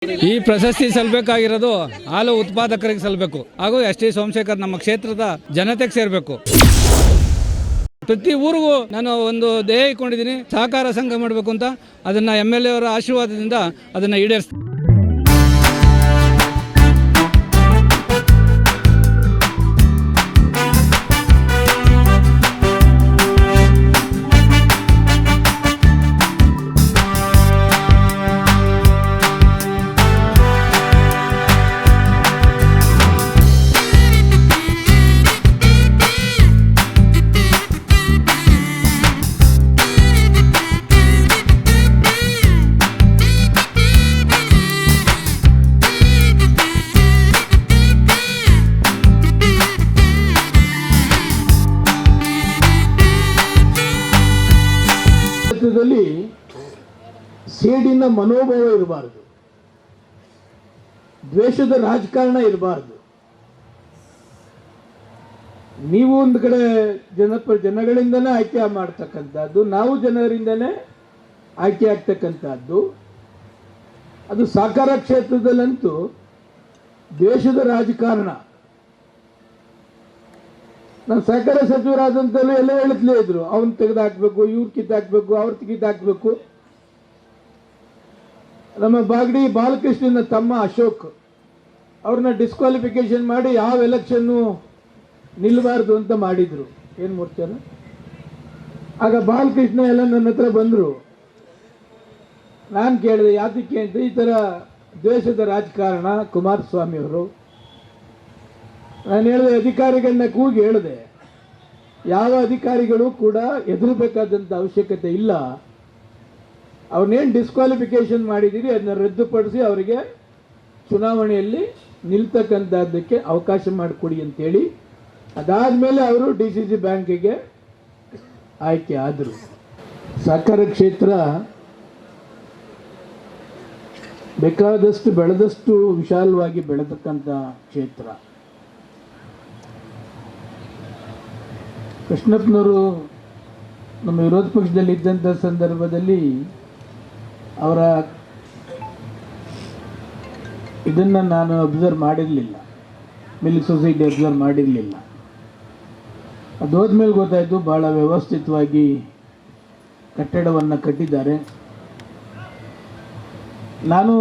ಈ ಪ್ರಶಸ್ತಿ ಸಲ್ಲಬೇಕಾಗಿರೋದು ಹಾಲು ಉತ್ಪಾದಕರಿಗೆ ಸಲ್ಲಬೇಕು ಹಾಗೂ ಎಸ್ ಟಿ ಸೋಮಶೇಖರ್ ನಮ್ಮ ಕ್ಷೇತ್ರದ ಜನತೆಗೆ ಸೇರಬೇಕು. ಪ್ರತಿ ಊರಿಗೂ ನಾನು ಒಂದು ಧ್ಯೇಯ ಇಟ್ಕೊಂಡಿದ್ದೀನಿ, ಸಹಕಾರ ಸಂಘ ಮಾಡಬೇಕು ಅಂತ. ಅದನ್ನ MLA ಅವರ ಆಶೀರ್ವಾದದಿಂದ ಅದನ್ನ ಈಡೇರಿಸ್ತೀನಿ. ಸೇಡಿನ ಮನೋಭಾವ ಇರಬಾರದು, ದ್ವೇಷದ ರಾಜಕಾರಣ ಇರಬಾರದು. ನೀವು ಒಂದು ಕಡೆ ಜನಗಳಿಂದನೇ ಆಯ್ಕೆ ಮಾಡ್ತಕ್ಕಂಥದ್ದು, ನಾವು ಜನರಿಂದನೇ ಆಯ್ಕೆ ಆಗ್ತಕ್ಕಂಥದ್ದು. ಅದು ಸಹಕಾರ ಕ್ಷೇತ್ರದಲ್ಲಂತೂ ದ್ವೇಷದ ರಾಜಕಾರಣ. ನಾನು ಸಹಕಾರ ಸಚಿವರಾದಂತಲೂ ಎಲ್ಲ ಹೇಳುತ್ತಲೇ ಇದ್ರು, ಅವನ್ ತೆಗೆದಾಕ್ಬೇಕು, ಇವ್ರು ಕಿತ್ತಾಕ್ಬೇಕು, ಅವ್ರ ಕಿತ್ತಾಕ್ಬೇಕು. ನಮ್ಮ ಬಾಗಡಿ ಬಾಲಕೃಷ್ಣನ ತಮ್ಮ ಅಶೋಕ್ ಅವ್ರನ್ನ ಡಿಸ್ಕ್ವಾಲಿಫಿಕೇಶನ್ ಮಾಡಿ ಯಾವ ಎಲೆಕ್ಷನ್ನು ನಿಲ್ಲಬಾರ್ದು ಅಂತ ಮಾಡಿದ್ರು. ಏನು ಮೂರ್ತಿಯಲ್ಲ, ಆಗ ಬಾಲಕೃಷ್ಣ ಎಲ್ಲ ನನ್ನ ಹತ್ರ ಬಂದರು. ನಾನು ಕೇಳಿದೆ ಯಾತಕ್ಕೆ ಅಂತ. ಈ ಥರ ದ್ವೇಷದ ರಾಜಕಾರಣ ಕುಮಾರಸ್ವಾಮಿ ಅವರು. ನಾನು ಹೇಳಿದೆ, ಅಧಿಕಾರಿಗಳನ್ನ ಕೂಗಿ ಹೇಳಿದೆ, ಯಾವ ಅಧಿಕಾರಿಗಳು ಕೂಡ ಹೆದರಬೇಕಾದಂಥ ಅವಶ್ಯಕತೆ ಇಲ್ಲ. ಅವ್ರನ್ನೇನು ಡಿಸ್ಕ್ವಾಲಿಫಿಕೇಶನ್ ಮಾಡಿದ್ದೀರಿ ಅದನ್ನ ರದ್ದುಪಡಿಸಿ ಅವರಿಗೆ ಚುನಾವಣೆಯಲ್ಲಿ ನಿಲ್ತಕ್ಕಂಥದ್ದಕ್ಕೆ ಅವಕಾಶ ಮಾಡಿಕೊಡಿ ಅಂತೇಳಿ. ಅದಾದಮೇಲೆ ಅವರು DCC ಬ್ಯಾಂಕಿಗೆ ಆಯ್ಕೆ ಆದರು. ಸಹಕಾರ ಕ್ಷೇತ್ರ ಬೇಕಾದಷ್ಟು ಬೆಳೆದಷ್ಟು ವಿಶಾಲವಾಗಿ ಬೆಳೆದಕ್ಕಂಥ ಕ್ಷೇತ್ರ. ಕೃಷ್ಣಪ್ಪನವರು ನಮ್ಮ ವಿರೋಧ ಪಕ್ಷದಲ್ಲಿ ಇದ್ದಂಥ ಸಂದರ್ಭದಲ್ಲಿ ಅವರ ಇದನ್ನು ನಾನು ಅಬ್ಸರ್ವ್ ಮಾಡಿರಲಿಲ್ಲ, ಮಿಲ್ಕ್ ಸೊಸೈಟಿ ಅಬ್ಸರ್ವ್ ಮಾಡಿರಲಿಲ್ಲ. ಅದು ಹೋದ್ಮೇಲೆ ಗೊತ್ತಾಯಿತು, ಭಾಳ ವ್ಯವಸ್ಥಿತವಾಗಿ ಕಟ್ಟಡವನ್ನು ಕಟ್ಟಿದ್ದಾರೆ. ನಾನು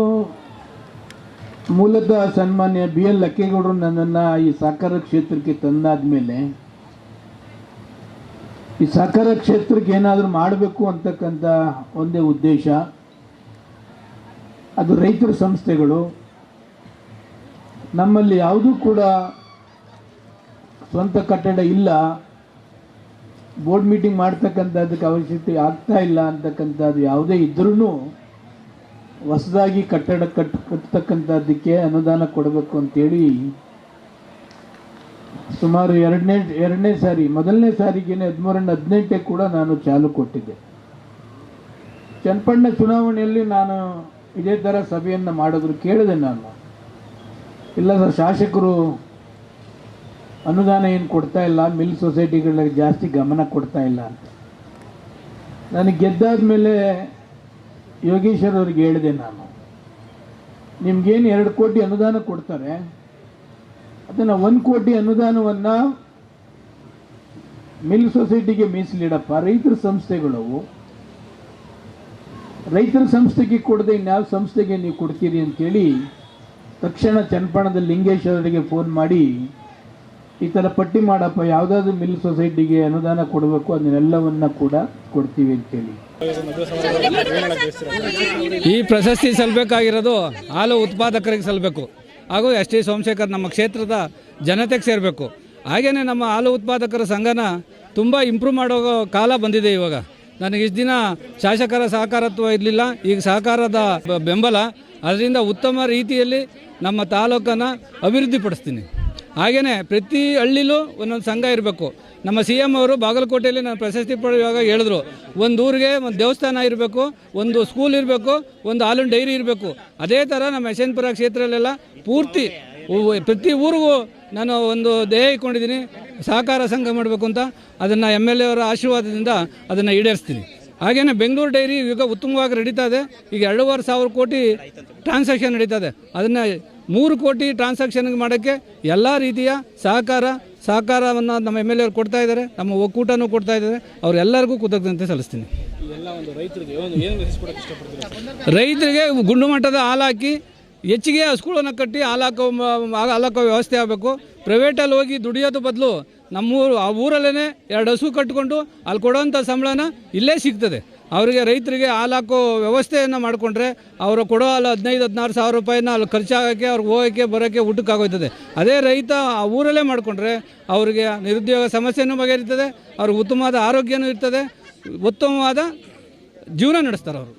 ಮೂಲತಃ ಸನ್ಮಾನ್ಯ BL ಲಕ್ಕೇಗೌಡರು ನನ್ನನ್ನು ಈ ಸಹಕಾರ ಕ್ಷೇತ್ರಕ್ಕೆ ತಂದಾದ ಮೇಲೆ ಈ ಸಹಕಾರ ಕ್ಷೇತ್ರಕ್ಕೆ ಏನಾದರೂ ಮಾಡಬೇಕು ಅಂತಕ್ಕಂಥ ಒಂದೇ ಉದ್ದೇಶ. ಅದು ರೈತರ ಸಂಸ್ಥೆಗಳು. ನಮ್ಮಲ್ಲಿ ಯಾವುದೂ ಕೂಡ ಸ್ವಂತ ಕಟ್ಟಡ ಇಲ್ಲ, ಬೋರ್ಡ್ ಮೀಟಿಂಗ್ ಮಾಡ್ತಕ್ಕಂಥದ್ದಕ್ಕೆ ಅವಶ್ಯಕತೆ ಆಗ್ತಾ ಇಲ್ಲ ಅಂತಕ್ಕಂಥದ್ದು ಯಾವುದೇ ಇದ್ರೂ ಹೊಸದಾಗಿ ಕಟ್ಟಡ ಕಟ್ಟತಕ್ಕಂಥದ್ದಕ್ಕೆ ಅನುದಾನ ಕೊಡಬೇಕು ಅಂತೇಳಿ ಸುಮಾರು ಎರಡನೇ ಸಾರಿ, ಮೊದಲನೇ ಸಾರಿಗೇನೆ 13-18 ಕೂಡ ನಾನು ಚಾಲು ಕೊಟ್ಟಿದ್ದೆ. ಚನ್ನಪಣ್ಣ ಚುನಾವಣೆಯಲ್ಲಿ ನಾನು ಇದೇ ಥರ ಸಭೆಯನ್ನು ಮಾಡಿದ್ರು. ಕೇಳಿದೆ ನಾನು, ಇಲ್ಲ ಸರ್, ಶಾಸಕರು ಅನುದಾನ ಏನು ಕೊಡ್ತಾ ಇಲ್ಲ, ಮಿಲ್ ಸೊಸೈಟಿಗಳಿಗೆ ಜಾಸ್ತಿ ಗಮನ ಕೊಡ್ತಾ ಇಲ್ಲ ಅಂತ. ನನಗೆ ಗೆದ್ದಾದ ಮೇಲೆ ಯೋಗೇಶ್ವರ್ ಅವ್ರಿಗೆ ಹೇಳಿದೆ ನಾನು, ನಿಮ್ಗೇನು 2 ಕೋಟಿ ಅನುದಾನ ಕೊಡ್ತಾರೆ, ಅದನ್ನು 1 ಕೋಟಿ ಅನುದಾನವನ್ನು ಮಿಲ್ ಸೊಸೈಟಿಗೆ ಮೀಸಲಿಡಪ್ಪ. ರೈತರ ಸಂಸ್ಥೆಗಳು, ರೈತರ ಸಂಸ್ಥೆಗೆ ಕೊಡದೆ ಇನ್ಯಾವ ಸಂಸ್ಥೆಗೆ ನೀವು ಕೊಡ್ತೀರಿ ಅಂತೇಳಿ ತಕ್ಷಣ ಚನ್ನಪಣ್ಣದ ಲಿಂಗೇಶ್ ಅವರಿಗೆ ಫೋನ್ ಮಾಡಿ ಈ ಥರ ಪಟ್ಟಿ ಮಾಡಪ್ಪ, ಯಾವುದಾದ್ರೂ ಮಿಲ್ ಸೊಸೈಟಿಗೆ ಅನುದಾನ ಕೊಡಬೇಕು ಅದನ್ನೆಲ್ಲವನ್ನ ಕೂಡ ಕೊಡ್ತೀವಿ ಅಂತೇಳಿ. ಈ ಪ್ರಶಸ್ತಿ ಸಲ್ಲಬೇಕಾಗಿರೋದು ಹಾಲು ಉತ್ಪಾದಕರಿಗೆ ಸಲ್ಲಬೇಕು ಹಾಗೂ ಎಸ್ ಟಿ ಸೋಮಶೇಖರ್ ನಮ್ಮ ಕ್ಷೇತ್ರದ ಜನತೆಗೆ ಸೇರಬೇಕು. ಹಾಗೆಯೇ ನಮ್ಮ ಹಾಲು ಉತ್ಪಾದಕರ ಸಂಘನ ತುಂಬ ಇಂಪ್ರೂವ್ ಮಾಡೋ ಕಾಲ ಬಂದಿದೆ ಇವಾಗ. ನನಗೆ ಇಷ್ಟು ದಿನ ಶಾಸಕರ ಸಹಕಾರತ್ವ ಇರಲಿಲ್ಲ, ಈಗ ಸಹಕಾರದ ಬೆಂಬಲ, ಅದರಿಂದ ಉತ್ತಮ ರೀತಿಯಲ್ಲಿ ನಮ್ಮ ತಾಲೂಕನ್ನು ಅಭಿವೃದ್ಧಿಪಡಿಸ್ತೀನಿ. ಹಾಗೆಯೇ ಪ್ರತಿ ಹಳ್ಳಿಲೂ ಒಂದೊಂದು ಸಂಘ ಇರಬೇಕು. ನಮ್ಮ CM ಅವರು ಬಾಗಲಕೋಟೆಯಲ್ಲಿ ನಾನು ಪ್ರಶಸ್ತಿ ಪಡೆಯುವಾಗ ಹೇಳಿದ್ರು, ಒಂದು ಊರಿಗೆ ಒಂದು ದೇವಸ್ಥಾನ ಇರಬೇಕು, ಒಂದು ಸ್ಕೂಲ್ ಇರಬೇಕು, ಒಂದು ಹಾಲಿನ ಡೈರಿ ಇರಬೇಕು. ಅದೇ ಥರ ನಮ್ಮ ಯಶವಂತಪುರ ಕ್ಷೇತ್ರದಲ್ಲೆಲ್ಲ ಪೂರ್ತಿ ಪ್ರತಿ ಊರಿಗೂ ನಾನು ಒಂದು ಧ್ಯೇಯ ಇಟ್ಕೊಂಡಿದ್ದೀನಿ, ಸಹಕಾರ ಸಂಘ ಮಾಡಬೇಕು ಅಂತ. ಅದನ್ನು MLA ಅವರ ಆಶೀರ್ವಾದದಿಂದ ಅದನ್ನು ಈಡೇರಿಸ್ತೀನಿ. ಹಾಗೆಯೇ ಬೆಂಗಳೂರು ಡೈರಿ ಈಗ ಉತ್ತಮವಾಗಿ ನಡೀತಾ ಇದೆ. ಈಗ 2,500 ಕೋಟಿ ಟ್ರಾನ್ಸಾಕ್ಷನ್ ನಡೀತಾ ಇದೆ. ಅದನ್ನು 3 ಕೋಟಿ ಟ್ರಾನ್ಸಾಕ್ಷನ್ ಮಾಡೋಕ್ಕೆ ಎಲ್ಲ ರೀತಿಯ ಸಹಕಾರವನ್ನು ನಮ್ಮ MLA ಅವರು ಕೊಡ್ತಾ ಇದ್ದಾರೆ, ನಮ್ಮ ಒಕ್ಕೂಟನೂ ಕೊಡ್ತಾ ಇದ್ದಾರೆ. ಅವರೆಲ್ಲರಿಗೂ ಕೃತಜ್ಞತೆ ಸಲ್ಲಿಸ್ತೀನಿ. ರೈತರಿಗೆ ಗುಂಡು ಮಟ್ಟದ ಹಾಲು ಹಾಕಿ ಹೆಚ್ಚಿಗೆ ಹಸುಗಳನ್ನು ಕಟ್ಟಿ ಹಾಲಾಕೋ ವ್ಯವಸ್ಥೆ ಆಗಬೇಕು. ಪ್ರೈವೇಟಲ್ಲಿ ಹೋಗಿ ದುಡಿಯೋದು ಬದಲು ಆ ಊರಲ್ಲೇ 2 ಹಸು ಕಟ್ಟಿಕೊಂಡು ಅಲ್ಲಿ ಕೊಡೋವಂಥ ಸಂಬಳನ ಇಲ್ಲೇ ಸಿಗ್ತದೆ. ಅವರಿಗೆ ರೈತರಿಗೆ ಹಾಲಾಕೋ ವ್ಯವಸ್ಥೆಯನ್ನು ಮಾಡಿಕೊಂಡ್ರೆ ಅವರು ಕೊಡೋ ಹಾಲು 15,000-16,000 ರೂಪಾಯಿನ ಅಲ್ಲಿ ಖರ್ಚಾಗೋಕ್ಕೆ, ಅವ್ರಿಗೆ ಹೋಗೋಕ್ಕೆ ಬರೋಕ್ಕೆ ಊಟಕ್ಕಾಗೋಯ್ತದೆ. ಅದೇ ರೈತ ಆ ಊರಲ್ಲೇ ಮಾಡಿಕೊಂಡ್ರೆ ಅವರಿಗೆ ನಿರುದ್ಯೋಗ ಸಮಸ್ಯೆನೂ ಬಗೆಹರಿತದೆ, ಅವ್ರಿಗೆ ಉತ್ತಮವಾದ ಆರೋಗ್ಯನೂ ಇರ್ತದೆ, ಉತ್ತಮವಾದ ಜೀವನ ನಡೆಸ್ತಾರೆ ಅವರು.